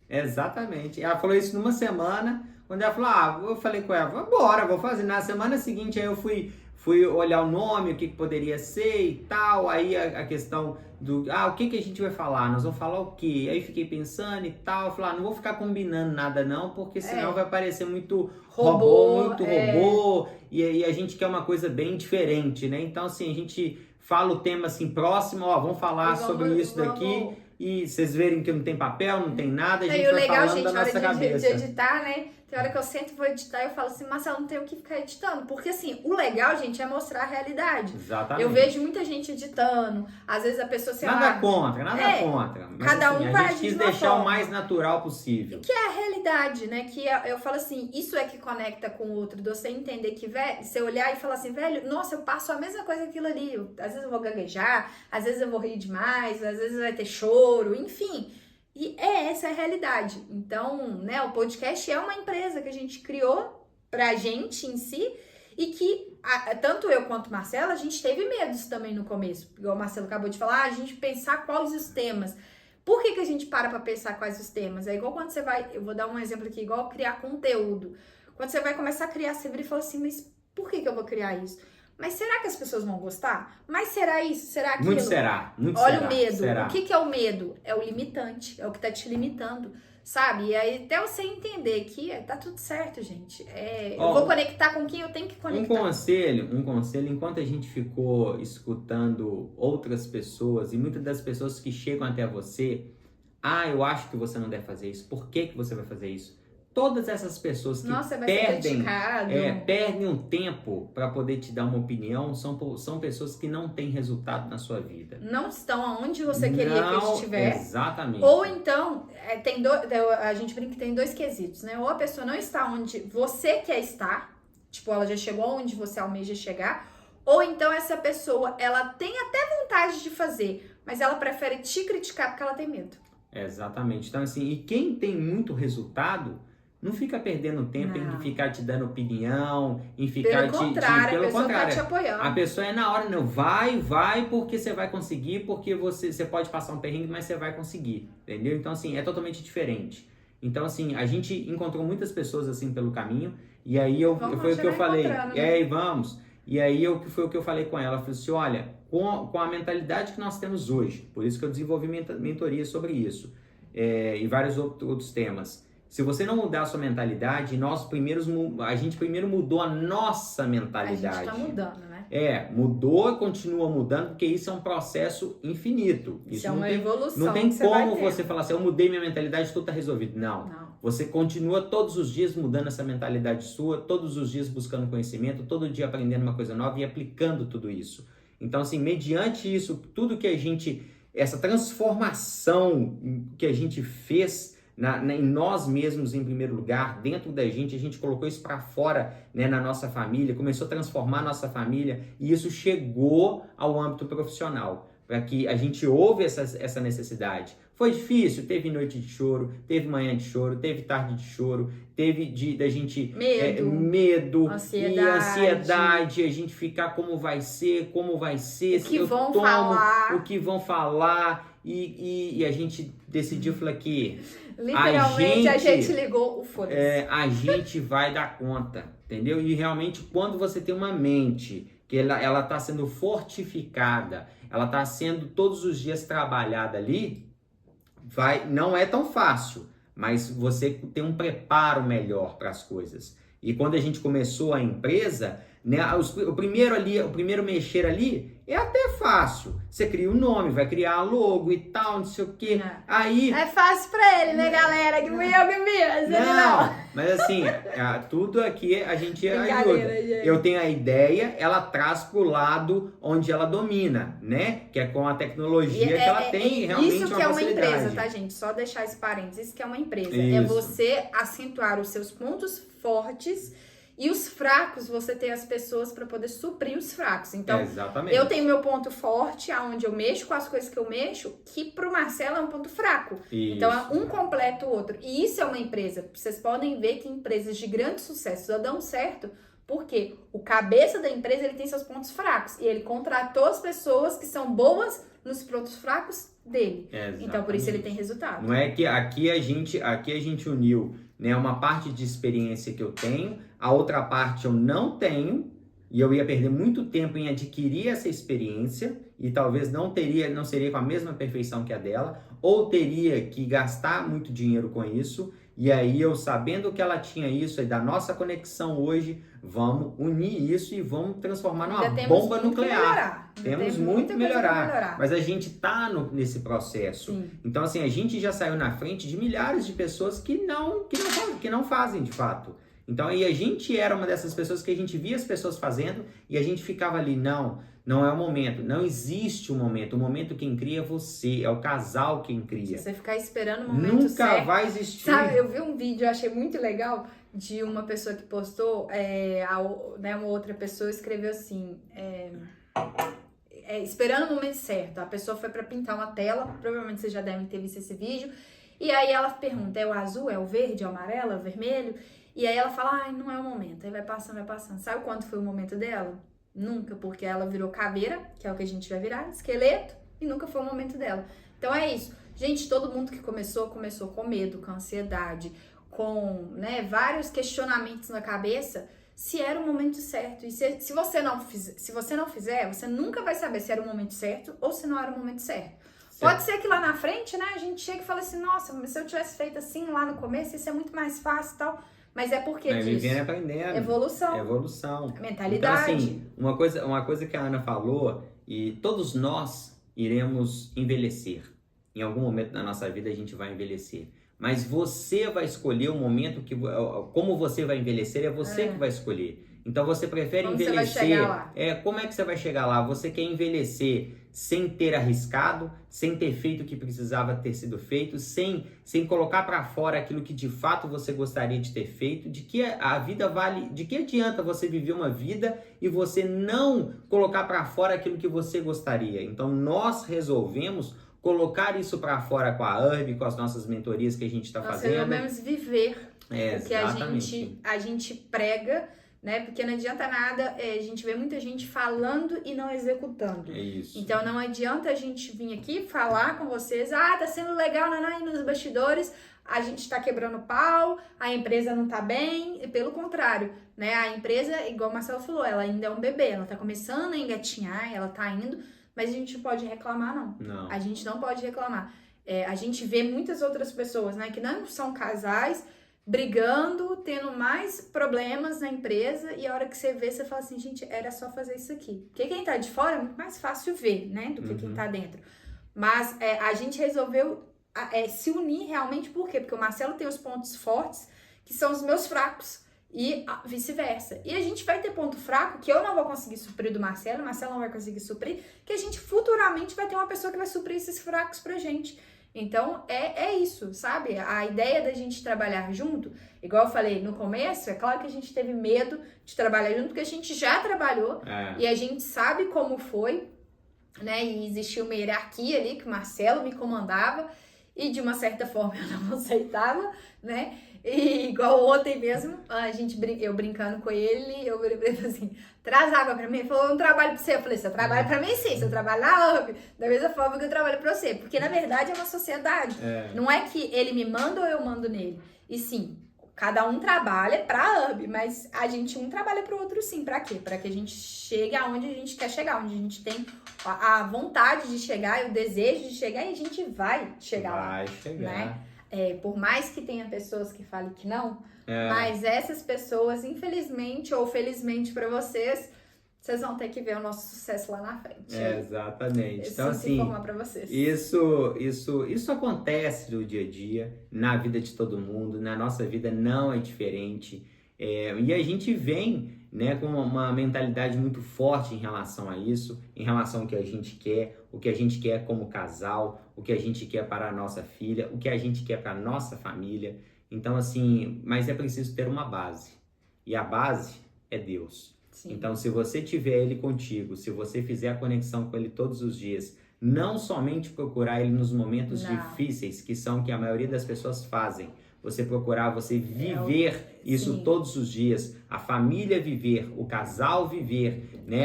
Exatamente. Ela falou isso numa semana, quando ela falou, eu falei com ela, vambora, vou fazer. Na semana seguinte, aí eu fui olhar o nome, o que poderia ser e tal, aí a questão do, o que a gente vai falar? Nós vamos falar o quê? Aí fiquei pensando e tal, eu falei, não vou ficar combinando nada não, porque senão vai parecer muito robô, e aí a gente quer uma coisa bem diferente, né? Então, assim, a gente fala o tema assim próximo, vamos falar sobre isso daqui, e vocês verem que não tem papel, não tem nada, a gente vai falando da nossa cabeça. De editar, né? Tem hora que eu sento e vou editar e eu falo assim, Marcelo, não tenho o que ficar editando. Porque assim, o legal, gente, é mostrar a realidade. Exatamente. Eu vejo muita gente editando, às vezes a pessoa, sei lá... Nada contra. Mas cada assim, um a gente quis deixar o mais natural possível. Que é a realidade, né? Que eu falo assim, isso é que conecta com o outro. De você entender que, velho, você olhar e falar assim, velho, nossa, eu passo a mesma coisa que aquilo ali. Às vezes eu vou gaguejar, às vezes eu vou rir demais, às vezes vai ter choro, enfim... E essa é a realidade. Então, né, o podcast é uma empresa que a gente criou pra gente em si e que, tanto eu quanto o Marcelo, a gente teve medos também no começo. Igual o Marcelo acabou de falar, a gente pensar quais os temas. Por que a gente para pensar quais os temas? É igual quando você vai, eu vou dar um exemplo aqui, igual criar conteúdo. Quando você vai começar a criar, você vira e fala assim, mas por que eu vou criar isso? Mas será que as pessoas vão gostar? Mas será isso? Será aquilo? Muito será. Olha o medo. O que é o medo? É o limitante. É o que tá te limitando, sabe? E aí até você entender que tá tudo certo, gente. Eu vou conectar com quem eu tenho que conectar. Um conselho, enquanto a gente ficou escutando outras pessoas e muitas das pessoas que chegam até você, eu acho que você não deve fazer isso. Por que você vai fazer isso? Todas essas pessoas que perdem um tempo para poder te dar uma opinião são pessoas que não têm resultado na sua vida. Não estão aonde você queria que eles estivessem. Exatamente. Ou então, a gente brinca que tem 2 quesitos, né? Ou a pessoa não está onde você quer estar, tipo, ela já chegou onde você almeja chegar, ou então essa pessoa, ela tem até vontade de fazer, mas ela prefere te criticar porque ela tem medo. Exatamente. Então, assim, e quem tem muito resultado Não fica perdendo tempo Não. em ficar te dando opinião, em ficar Pelo contrário, pelo a pessoa contrário. tá te apoiando. A pessoa é na hora, não, vai porque você vai conseguir, porque você pode passar um perrengue, mas você vai conseguir, entendeu? Então, assim, é totalmente diferente. Então, assim, a gente encontrou muitas pessoas, assim, pelo caminho, e aí foi o que eu falei, né? e aí vamos, e aí foi o que eu falei com ela, eu falei assim, olha, com a mentalidade que nós temos hoje, por isso que eu desenvolvi mentoria sobre isso, e vários outros temas. Se você não mudar a sua mentalidade, a gente primeiro mudou a nossa mentalidade. A gente tá mudando, né? Mudou, continua mudando, porque isso é um processo infinito. Isso é uma evolução. Não tem como você falar assim, eu mudei minha mentalidade, tudo tá resolvido. Não. Você continua todos os dias mudando essa mentalidade sua, todos os dias buscando conhecimento, todo dia aprendendo uma coisa nova e aplicando tudo isso. Então, assim, mediante isso, tudo que essa transformação que a gente fez em nós mesmos em primeiro lugar, dentro da gente, a gente colocou isso para fora, né, na nossa família, começou a transformar a nossa família e isso chegou ao âmbito profissional, para que a gente ouve essa necessidade. Foi difícil, teve noite de choro, teve manhã de choro, teve tarde de choro, teve da gente medo ansiedade. E ansiedade, a gente ficar como vai ser, o que vão falar e a gente decidiu, falar que literalmente a gente ligou o foda-se. A gente vai dar conta, entendeu? E realmente quando você tem uma mente que ela está sendo fortificada, ela está sendo todos os dias trabalhada ali, não é tão fácil, mas você tem um preparo melhor para as coisas. E quando a gente começou a empresa, né, o primeiro mexer ali é até fácil. Você cria o nome, vai criar a logo e tal, não sei o quê. Aí é fácil pra ele, né, galera? Que fui eu que fiz. Não, mas assim, tudo aqui a gente ajuda. Gente. Eu tenho a ideia, ela traz pro lado onde ela domina, né? Que é com a tecnologia que ela tem realmente isso que é uma empresa, tá, gente? Só deixar esse parênteses, isso que é uma empresa. Isso. É você acentuar os seus pontos fortes e os fracos, você ter as pessoas para poder suprir os fracos. Então, exatamente. Eu tenho meu ponto forte, aonde eu mexo com as coisas que eu mexo, que pro Marcelo é um ponto fraco. Isso. Então, um completa o outro. E isso é uma empresa. Vocês podem ver que empresas de grande sucesso só dão certo porque o cabeça da empresa, ele tem seus pontos fracos. E ele contratou as pessoas que são boas nos pontos fracos dele. Exatamente. Então, por isso ele tem resultado. Não é que aqui a gente uniu, né, uma parte de experiência que eu tenho, a outra parte eu não tenho, e eu ia perder muito tempo em adquirir essa experiência, e talvez não seria com a mesma perfeição que a dela, ou teria que gastar muito dinheiro com isso, e aí eu sabendo que ela tinha isso, e da nossa conexão hoje, vamos unir isso e vamos transformar numa bomba nuclear. Temos muito que melhorar. Mas a gente tá nesse processo. Sim. Então, assim, a gente já saiu na frente de milhares de pessoas que não fazem de fato. Então, aí a gente era uma dessas pessoas que a gente via as pessoas fazendo e a gente ficava ali, não é o momento, não existe o momento quem cria é você, é o casal quem cria. Se você ficar esperando o momento certo... Nunca vai existir. Sabe, eu vi um vídeo, eu achei muito legal, de uma pessoa que postou, uma outra pessoa escreveu assim, esperando o momento certo. A pessoa foi pra pintar uma tela, provavelmente vocês já devem ter visto esse vídeo, e aí ela pergunta, é o azul, é o verde, é o amarelo, é o vermelho? E aí ela fala, não é o momento, aí vai passando. Sabe quando foi o momento dela? Nunca, porque ela virou caveira, que é o que a gente vai virar, esqueleto, e nunca foi o momento dela. Então é isso. Gente, todo mundo que começou com medo, com ansiedade, com vários questionamentos na cabeça, se era o momento certo. E se você não fizer, você nunca vai saber se era o momento certo ou se não era o momento certo. Pode ser que lá na frente, né, a gente chegue e fale assim, nossa, mas se eu tivesse feito assim lá no começo, isso é muito mais fácil e tal. Mas é porque disso. Vivendo e aprendendo. Evolução. Mentalidade. Então, assim, uma coisa que a Ana falou, e todos nós iremos envelhecer. Em algum momento da nossa vida a gente vai envelhecer. Mas você vai escolher o momento como você vai envelhecer, é você que vai escolher. Então você prefere envelhecer. Você vai chegar lá? Como é que você vai chegar lá? Você quer envelhecer sem ter arriscado, sem ter feito o que precisava ter sido feito, sem colocar para fora aquilo que de fato você gostaria de ter feito, de que a vida vale, de que adianta você viver uma vida e você não colocar para fora aquilo que você gostaria. Então nós resolvemos colocar isso para fora com a URB, com as nossas mentorias que a gente está fazendo. Nós devemos viver o que exatamente. a gente prega, né? Porque não adianta nada, a gente vê muita gente falando e não executando. É isso. Então não adianta a gente vir aqui falar com vocês, tá sendo legal, e nos bastidores a gente tá quebrando pau, a empresa não tá bem, e pelo contrário, né? A empresa, igual o Marcelo falou, ela ainda é um bebê, ela tá começando a engatinhar, ela tá indo, mas a gente não pode reclamar, não. A gente não pode reclamar. A gente vê muitas outras pessoas, né, que não são casais, brigando, tendo mais problemas na empresa, e a hora que você vê, você fala assim, gente, era só fazer isso aqui. Porque quem tá de fora é muito mais fácil ver, né, do que quem tá dentro. Mas a gente resolveu se unir realmente, por quê? Porque o Marcelo tem os pontos fortes, que são os meus fracos, e vice-versa. E a gente vai ter ponto fraco, que eu não vou conseguir suprir do Marcelo, o Marcelo não vai conseguir suprir, que a gente futuramente vai ter uma pessoa que vai suprir esses fracos pra gente. Então, é isso, sabe? A ideia da gente trabalhar junto, igual eu falei no começo, é claro que a gente teve medo de trabalhar junto, porque a gente já trabalhou e a gente sabe como foi, né? E existia uma hierarquia ali que o Marcelo me comandava e de uma certa forma eu não aceitava, né? E igual ontem mesmo, eu brincando com ele, eu falei assim, traz água pra mim. Ele falou, eu não trabalho pra você. Eu falei, você trabalha pra mim sim, você trabalha na URB, da mesma forma que eu trabalho pra você. Porque na verdade é uma sociedade. Não é que ele me manda ou eu mando nele. E sim, cada um trabalha pra URB, mas a gente um trabalha pro outro sim. Pra quê? Pra que a gente chegue aonde a gente quer chegar, onde a gente tem a vontade de chegar e o desejo de chegar, e a gente vai chegar lá. Vai chegar. Né? Por mais que tenha pessoas que falem que não, mas essas pessoas, infelizmente ou felizmente para vocês vão ter que ver o nosso sucesso lá na frente. Exatamente. Então, assim, informar para vocês. Isso acontece no dia a dia, na vida de todo mundo, na nossa vida não é diferente. E a gente vem, né, com uma mentalidade muito forte em relação a isso, em relação ao que a gente quer, o que a gente quer como casal, o que a gente quer para a nossa filha, o que a gente quer para a nossa família. Então, assim, mas é preciso ter uma base. E a base é Deus. Sim. Então, se você tiver Ele contigo, se você fizer a conexão com Ele todos os dias, não somente procurar Ele nos momentos difíceis, que são o que a maioria das pessoas fazem, você procurar, você viver isso todos os dias, a família viver, o casal viver, né?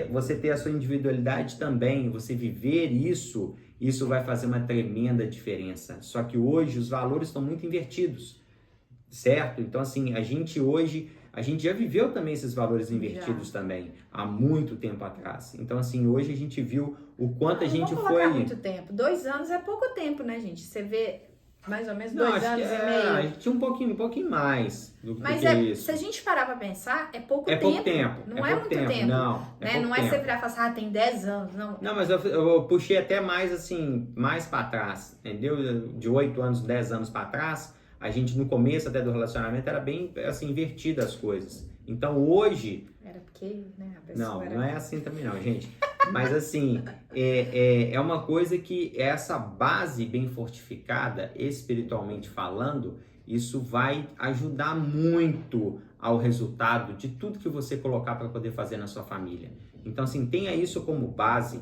Você ter a sua individualidade também, você viver isso vai fazer uma tremenda diferença. Só que hoje os valores estão muito invertidos, certo? Então, assim, a gente já viveu também esses valores invertidos também, há muito tempo atrás. Então, assim, hoje a gente viu o quanto a gente foi... Não muito tempo, 2 anos é pouco tempo, né, gente? Você vê... Mais ou menos 2 anos e meio. A gente tinha um pouquinho mais do que isso. Se a gente parar pra pensar, é pouco tempo. É pouco tempo. Não é muito tempo. Não, não é você virar e falar assim, tem 10 anos. Não, mas eu puxei até mais assim, mais pra trás, entendeu? De 8 anos, 10 anos pra trás, a gente no começo até do relacionamento era bem assim, invertida as coisas. Então hoje... Era porque, né, a pessoa não é assim também não, gente. Mas assim, é uma coisa que essa base bem fortificada, espiritualmente falando, isso vai ajudar muito ao resultado de tudo que você colocar para poder fazer na sua família. Então, assim, tenha isso como base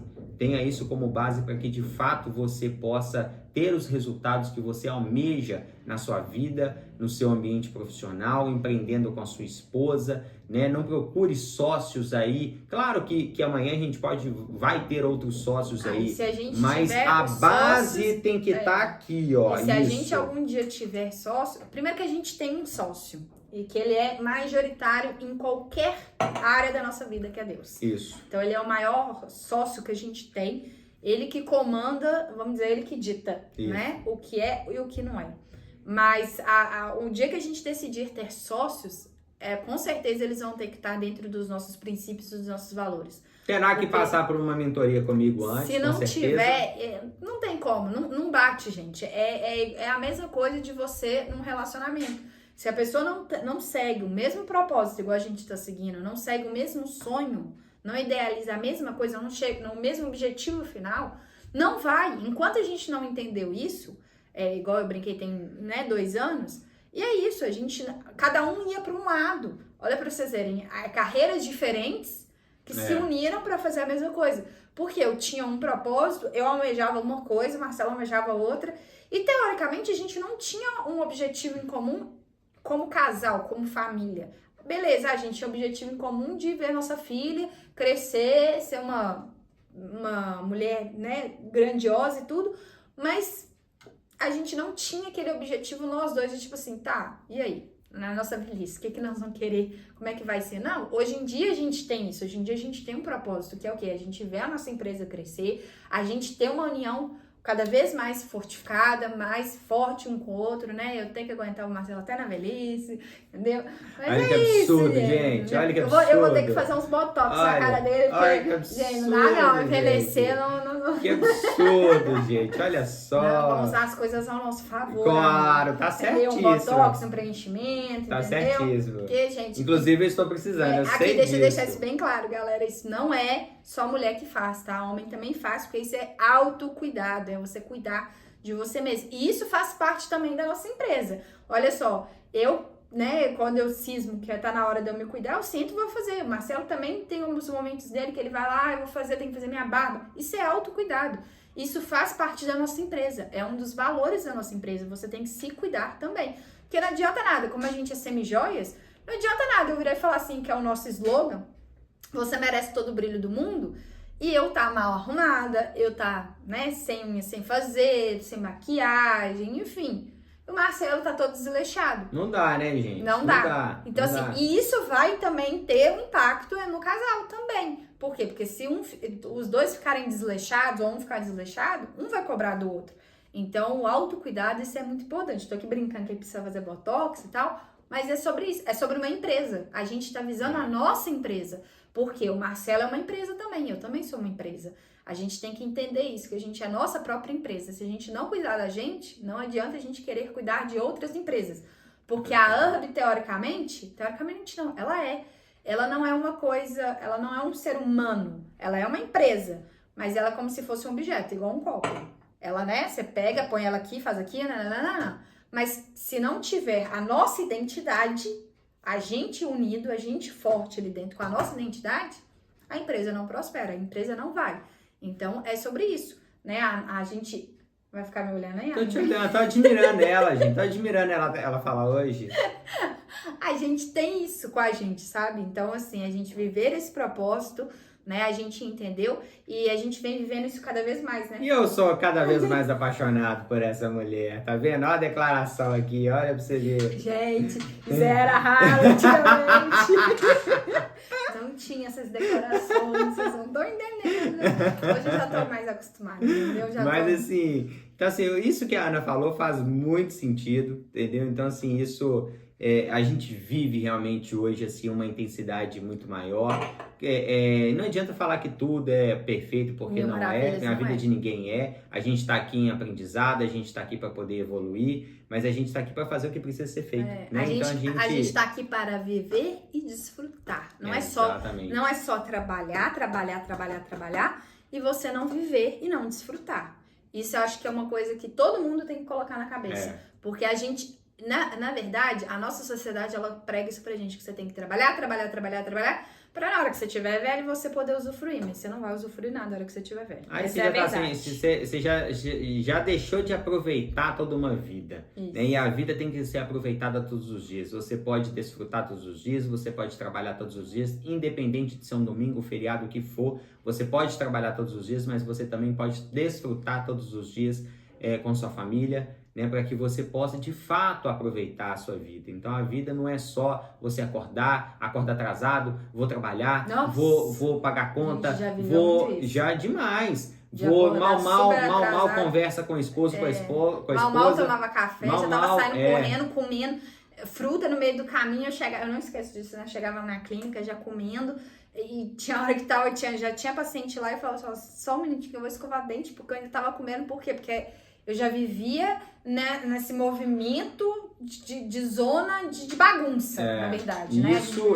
para que de fato você possa ter os resultados que você almeja na sua vida, no seu ambiente profissional, empreendendo com a sua esposa, né? Não procure sócios aí. Claro que amanhã a gente vai ter outros sócios aí, mas a base sócios, tem que estar aqui, ó. E se a gente algum dia tiver sócio, primeiro que a gente tem um sócio e que ele é majoritário em qualquer área da nossa vida, que é Deus. Isso. Então ele é o maior sócio que a gente tem, ele que comanda, vamos dizer, ele que dita, né? O que é e o que não é. Mas o dia que a gente decidir ter sócios, com certeza eles vão ter que estar dentro dos nossos princípios, dos nossos valores. Terá que passar por uma mentoria comigo antes, se não tiver, não tem como, não bate, gente. É a mesma coisa de você num relacionamento. Se a pessoa não segue o mesmo propósito, igual a gente está seguindo, não segue o mesmo sonho, não idealiza a mesma coisa, não chega no mesmo objetivo final, não vai. Enquanto a gente não entendeu isso, igual eu brinquei, tem 2 anos, e é isso, cada um ia para um lado. Olha para vocês verem, carreiras diferentes que se uniram para fazer a mesma coisa. Porque eu tinha um propósito, eu almejava uma coisa, o Marcelo almejava outra, e teoricamente a gente não tinha um objetivo em comum como casal, como família. Beleza, a gente tinha um objetivo em comum de ver nossa filha crescer, ser uma mulher, né, grandiosa e tudo, mas a gente não tinha aquele objetivo nós dois de tipo assim, tá, e aí? Na nossa velhice, o que nós vamos querer? Como é que vai ser? Não, hoje em dia a gente tem isso, hoje em dia a gente tem um propósito, que é o quê? A gente vê a nossa empresa crescer, a gente ter uma união cada vez mais fortificada, mais forte um com o outro, né? Eu tenho que aguentar o Marcelo até na velhice, entendeu? Mas olha que absurdo, gente. Olha que absurdo. Eu vou ter que fazer uns botox na cara dele, porque, gente, não dá não, envelhecer não... Que absurdo, gente. Olha só. Não, vamos usar as coisas ao nosso favor. Claro, tá certíssimo. Um botox, um preenchimento, tá entendeu? Certíssimo. Porque, gente... Inclusive, eu estou precisando, eu aqui, sei deixa eu disso. deixar isso bem claro, galera. Isso não é só mulher que faz, tá? Homem também faz, porque isso é autocuidado, é você cuidar de você mesmo. E isso faz parte também da nossa empresa. Olha só, eu, né, quando eu cismo que tá na hora de eu me cuidar, eu sinto e vou fazer. O Marcelo também tem uns momentos dele que ele vai lá, eu vou fazer, tenho que fazer minha barba. Isso é autocuidado. Isso faz parte da nossa empresa. É um dos valores da nossa empresa. Você tem que se cuidar também. Porque não adianta nada, como a gente é semi-joias, não adianta nada eu virar e falar assim, que é o nosso slogan, você merece todo o brilho do mundo, e eu tá mal arrumada, eu tá, né, sem unha, sem fazer, sem maquiagem, enfim. O Marcelo tá todo desleixado. Não dá, né, gente? Não dá. Então, não assim, dá. e isso vai também ter um impacto no casal também. Por quê? Porque se os dois ficarem desleixados, ou um ficar desleixado, um vai cobrar do outro. Então, o autocuidado, isso é muito importante. Tô aqui brincando que ele precisa fazer botox e tal, mas é sobre isso. É sobre uma empresa. A gente tá visando a nossa empresa. Porque o Marcelo é uma empresa também, eu também sou uma empresa. A gente tem que entender isso, que a gente é a nossa própria empresa. Se a gente não cuidar da gente, não adianta a gente querer cuidar de outras empresas. Porque a Herb, teoricamente não, ela não é uma coisa, ela não é um ser humano, ela é uma empresa, mas ela é como se fosse um objeto, igual um copo. Ela, né, você pega, põe ela aqui, faz aqui, nananana. Mas se não tiver a nossa identidade, a gente unido, a gente forte ali dentro com a nossa identidade, a empresa não prospera, a empresa não vai. Então, é sobre isso, né? A gente... Vai ficar me olhando aí? Tô admirando ela, gente. Tô admirando ela falar hoje. A gente tem isso com a gente, sabe? Então, assim, a gente viver esse propósito, né? A gente entendeu e a gente vem vivendo isso cada vez mais, né? E eu sou cada vez mais apaixonado por essa mulher, tá vendo? Olha a declaração aqui, olha pra você ver. Gente, isso era raro antigamente. Não tinha essas declarações, vocês não estão entendendo. Hoje eu já tô mais acostumada, entendeu? Assim, então assim, isso que a Ana falou faz muito sentido, entendeu? Então assim, isso... a gente vive realmente hoje assim uma intensidade muito maior. Não adianta falar que tudo é perfeito, porque não é. A vida de ninguém é. A gente está aqui em aprendizado, a gente está aqui para poder evoluir, mas a gente está aqui para fazer o que precisa ser feito. Né? A gente está aqui para viver e desfrutar. Não é só trabalhar e você não viver e não desfrutar. Isso eu acho que é uma coisa que todo mundo tem que colocar na cabeça. Porque a gente... Na verdade, a nossa sociedade, ela prega isso pra gente, que você tem que trabalhar, pra na hora que você tiver velho, você poder usufruir, mas você não vai usufruir nada na hora que você tiver velho. Aí você já deixou de aproveitar toda uma vida, né? E a vida tem que ser aproveitada todos os dias. Você pode desfrutar todos os dias, você pode trabalhar todos os dias, independente de ser um domingo, feriado, o que for. Você pode trabalhar todos os dias, mas você também pode desfrutar todos os dias com sua família, né, para que você possa de fato aproveitar a sua vida. Então a vida não é só você acordar atrasado, vou trabalhar, vou pagar conta, já demais. Vou mal conversa com o esposo, com a esposa. Mal tomava café, já tava saindo correndo, comendo fruta no meio do caminho. Eu não esqueço disso, né? Chegava na clínica já comendo. E tinha hora que já tinha paciente lá e eu falava só um minutinho que eu vou escovar dente, porque eu ainda tava comendo. Por quê? Porque eu já vivia, né, nesse movimento de zona de bagunça, na verdade, né? Isso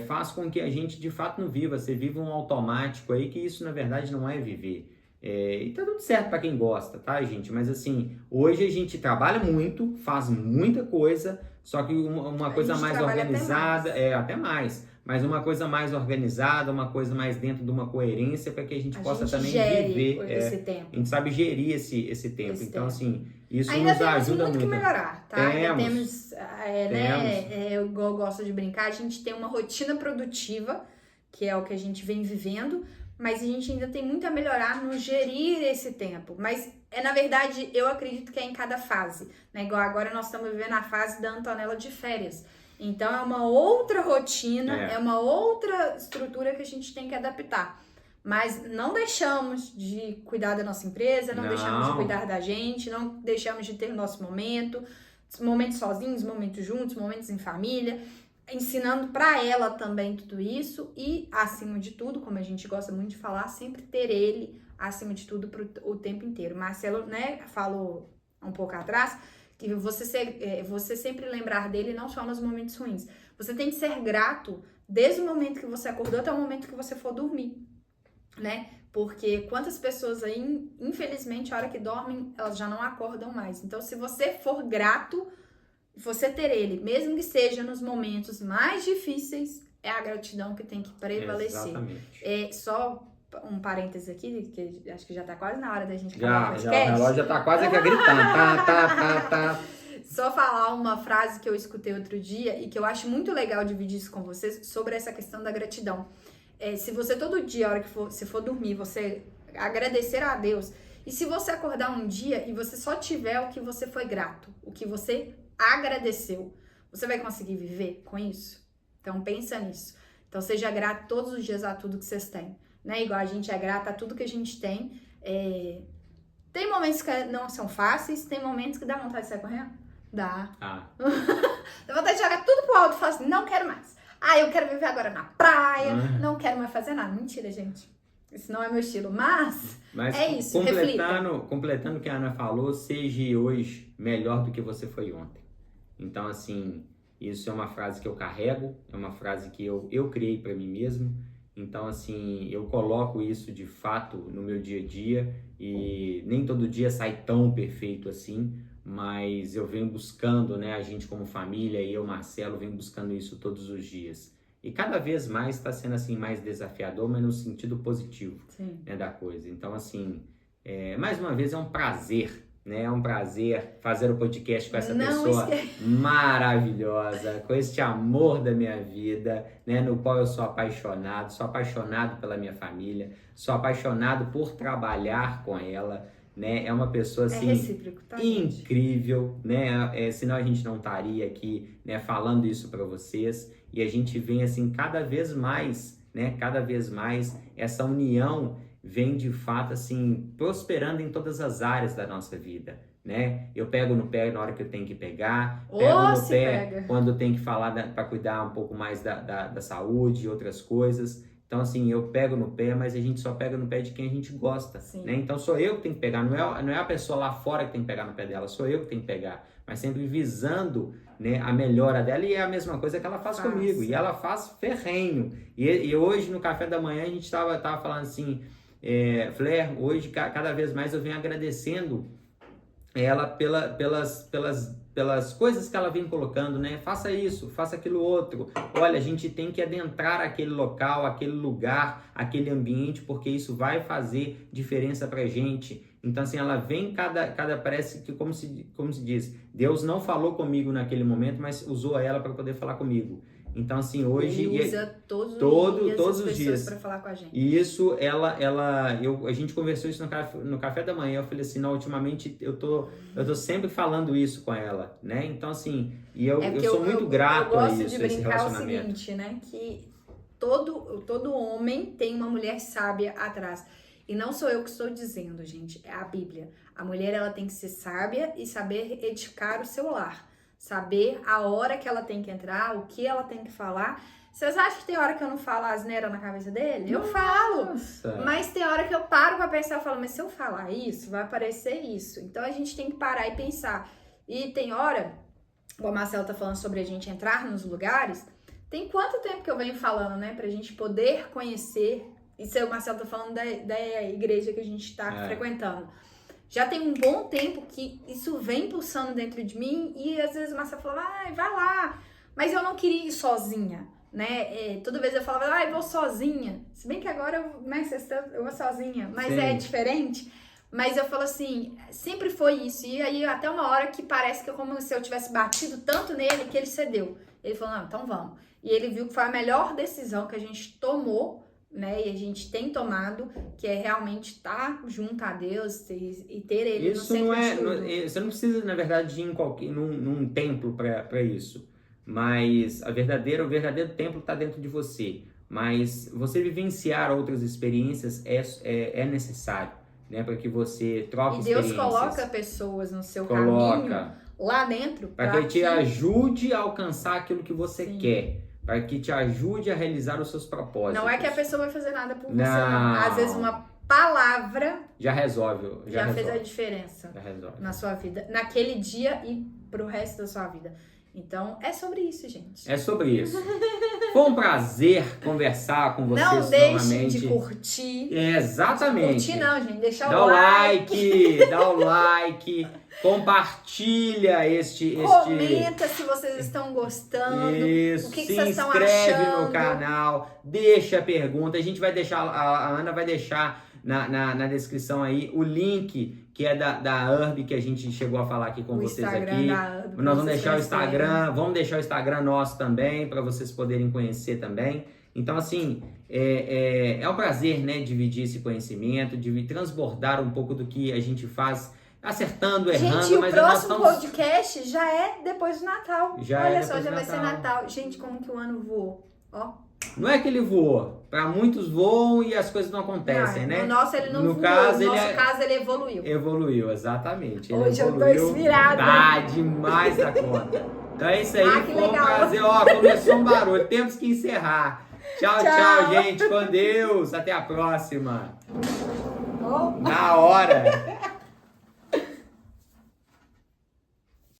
faz com que a gente de fato não viva. Você vive um automático aí, que isso na verdade não é viver. E tá tudo certo para quem gosta, tá, gente? Mas assim, hoje a gente trabalha muito, faz muita coisa, só que uma coisa mais organizada, até mais. mas uma coisa mais organizada, uma coisa mais dentro de uma coerência para que a gente possa também viver. Esse tempo. A gente sabe gerir esse tempo. Então, assim, isso ainda nos ajuda muito. Ainda temos muito que melhorar, tá? Ainda Temos. Eu gosto de brincar, a gente tem uma rotina produtiva, que é o que a gente vem vivendo, mas a gente ainda tem muito a melhorar no gerir esse tempo. Mas, na verdade, eu acredito que é em cada fase, né? Igual agora nós estamos vivendo a fase da Antonella de férias. Então, é uma outra rotina, é uma outra estrutura que a gente tem que adaptar. Mas não deixamos de cuidar da nossa empresa, não deixamos de cuidar da gente, não deixamos de ter o nosso momento, momentos sozinhos, momentos juntos, momentos em família, ensinando para ela também tudo isso e, acima de tudo, como a gente gosta muito de falar, sempre ter ele acima de tudo o tempo inteiro. Marcelo, né, falou um pouco atrás que você sempre lembrar dele não só nos momentos ruins. Você tem que ser grato desde o momento que você acordou até o momento que você for dormir, né? Porque quantas pessoas aí, infelizmente, a hora que dormem, elas já não acordam mais. Então, se você for grato, você ter ele, mesmo que seja nos momentos mais difíceis, é a gratidão que tem que prevalecer. Exatamente. Só um parêntese aqui, que acho que já tá quase na hora da gente acabar o podcast. O relógio já tá quase aqui gritando. Tá. Só falar uma frase que eu escutei outro dia e que eu acho muito legal dividir isso com vocês sobre essa questão da gratidão. Se você todo dia, a hora que você for dormir, você agradecer a Deus, e se você acordar um dia e você só tiver o que você foi grato, o que você agradeceu, você vai conseguir viver com isso? Então pensa nisso. Então seja grato todos os dias a tudo que vocês têm, né? Igual a gente é grata a tudo que a gente tem. Tem momentos que não são fáceis, tem momentos que dá vontade de sair correndo? Dá. Dá vontade de jogar tudo pro alto e falar assim, não quero mais. Eu quero viver agora na praia, não quero mais fazer nada. Mentira, gente. Isso não é meu estilo, mas é isso, completando o que a Ana falou, seja hoje melhor do que você foi ontem. Então, assim, isso é uma frase que eu carrego, é uma frase que eu criei para mim mesmo. Então, assim, eu coloco isso de fato no meu dia a dia e nem todo dia sai tão perfeito assim, mas eu venho buscando, né, a gente como família e eu, Marcelo, venho buscando isso todos os dias. E cada vez mais está sendo assim mais desafiador, mas no sentido positivo, né, da coisa. Então, assim, mais uma vez é um prazer, né? É um prazer fazer o podcast com essa pessoa maravilhosa, com este amor da minha vida, né? No qual eu sou apaixonado pela minha família, sou apaixonado por trabalhar com ela, né? É uma pessoa assim recíproco, tá, incrível, né? Senão a gente não estaria aqui, né, falando isso para vocês. E a gente vem assim cada vez mais, né? Cada vez mais essa união vem de fato assim prosperando em todas as áreas da nossa vida, né? Eu pego no pé na hora que eu tenho que pegar, pego no pé quando tem que falar para cuidar um pouco mais da saúde e outras coisas. Então, assim, eu pego no pé, mas a gente só pega no pé de quem a gente gosta, né? Então, sou eu que tenho que pegar, não é a pessoa lá fora que tem que pegar no pé dela, sou eu que tenho que pegar, mas sempre visando, né, a melhora dela, e é a mesma coisa que ela faz comigo, e ela faz ferrenho. E hoje, no café da manhã, a gente tava falando assim, Flair, hoje, cada vez mais eu venho agradecendo ela pelas coisas que ela vem colocando, né? Faça isso, faça aquilo outro. Olha, a gente tem que adentrar aquele local, aquele lugar, aquele ambiente, porque isso vai fazer diferença pra gente. Então, assim, ela vem parece que, como se diz, Deus não falou comigo naquele momento, mas usou ela para poder falar comigo. Então, assim, hoje... Ele usa todos os dias para falar com a gente. E isso, a gente conversou isso no café da manhã. Eu falei assim, não, ultimamente eu tô sempre falando isso com ela, né? Então, assim, e eu sou muito grato a isso, a esse relacionamento. Eu gosto de brincar o seguinte, né? Que todo homem tem uma mulher sábia atrás. E não sou eu que estou dizendo, gente, é a Bíblia. A mulher, ela tem que ser sábia e saber edificar o seu lar. Saber a hora que ela tem que entrar, o que ela tem que falar. Vocês acham que tem hora que eu não falo asneira na cabeça dele? Eu falo. Mas tem hora que eu paro pra pensar e falo, mas se eu falar isso, vai aparecer isso. Então a gente tem que parar e pensar. E tem hora, o Marcelo tá falando sobre a gente entrar nos lugares. Tem quanto tempo que eu venho falando, né? Pra gente poder conhecer. Isso aí o Marcelo tá falando da igreja que a gente tá frequentando. Já tem um bom tempo que isso vem pulsando dentro de mim e às vezes o Marcelo fala, vai lá. Mas eu não queria ir sozinha. né? Toda vez eu falava, eu vou sozinha. Se bem que agora, eu vou sozinha, mas Sim. é diferente. Mas eu falo assim, sempre foi isso. E aí até uma hora que parece que é como se eu tivesse batido tanto nele que ele cedeu. Ele falou, não, então vamos. E ele viu que foi a melhor decisão que a gente tomou, né? E a gente tem tomado, que é realmente estar junto a Deus e ter ele no Isso centro não de tudo. você não precisa, na verdade, ir num templo para isso. Mas o verdadeiro templo está dentro de você. Mas você vivenciar outras experiências é necessário, né? Para que você troque E Deus experiências. coloca pessoas no seu caminho lá dentro para que te ajude a alcançar aquilo que você quer. Para que te ajude a realizar os seus propósitos. Não é que a pessoa vai fazer nada por você, Não. não. Às vezes uma palavra já resolve. Já fez a diferença na sua vida, naquele dia e pro resto da sua vida. Então, é sobre isso, gente. É sobre isso. Foi um prazer conversar com vocês novamente. Não deixem novamente. de curtir. Exatamente. Curtir não, gente. Deixar dá o like. Dá o like. Compartilha este... Comenta se vocês estão gostando. Isso. O que se vocês estão inscreve achando. no canal. Deixa a pergunta. A gente vai deixar... A Ana vai deixar na descrição aí o link que é da Herb, que a gente chegou a falar aqui com vocês aqui. Nós vamos deixar o Instagram, vamos deixar o Instagram nosso também, para vocês poderem conhecer também. Então, assim, é um prazer, né, dividir esse conhecimento, de transbordar um pouco do que a gente faz, acertando, errando. Gente, mas o próximo podcast já é depois do Natal. Olha só, já vai ser Natal. Gente, como que o ano voou, ó. Não é que ele voou. Para muitos voam e as coisas não acontecem, né? No nosso ele não voou. Caso, no nosso caso ele evoluiu. Evoluiu, exatamente. Ele Hoje evoluiu, eu tô inspirada. Tá demais da conta. Então é isso aí. Que foi legal. Um prazer. Ó, começou um barulho. Temos que encerrar. Tchau, gente. Com Deus. Até a próxima. Oh. Na hora.